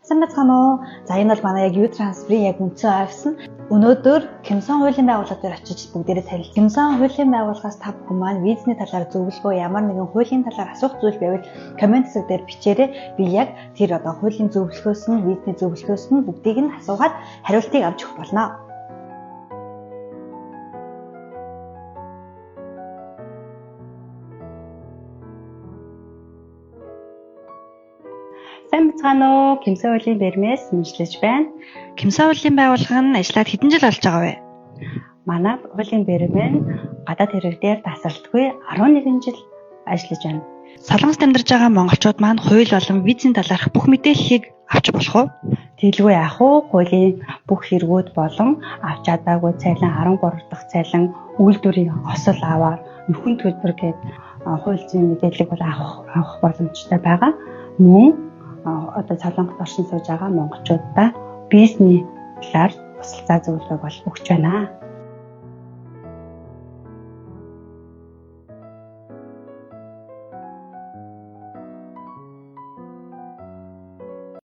Сайн байна уу? За энэ бол манай яг U-Transfer-ийн яг үндсэн офис нь. Өнөөдөр Кимсон хуулийн байгууллага дээр очиж бүгдээрээ танилцсан. Кимсон хуулийн байгууллагаас та бүхэн маань визний талаар зөвлөгөө, ямар нэгэн хуулийн талаар асуух зүйл байвал комент хэсэг дээр бичээрэй. Би яг тэр хуулийн зөвлөхөөс нь, визний зөвлөхөөс нь бүгдийг нь асуугаад хариултыг авч өгөх болно. Сайн бацгаана уу? Кимсон хуулийн бэрмээс мэдчилж байна. Кимсон хуулийн байгууллага нь ажиллаад хэдэн жил болж байгаа вэ? Манай хуулийн бэрмэн гадаад хэрэг дээр тасралтгүй 11 жил ажиллаж байна. Солонгост амьдарч байгаа монголчууд маань хууль болон визийн талаарх бүх мэдээллийг авч болох уу? Тэглгүй яах вэ? Хуулийн бүх хэрэгүүд болон авч чадаагүй цайлан 13 дахь цайлан үйлдвэрийн осол аваар нөхөн төлбөр гээд хууль зүйн мэдээллийг бол авах боломжтой байгаа. Мөн одоо Солонгос оршин сууж байгаа монголчуудаа бизнес талаар тусалцаа зөвлөгөө бол өгч байна.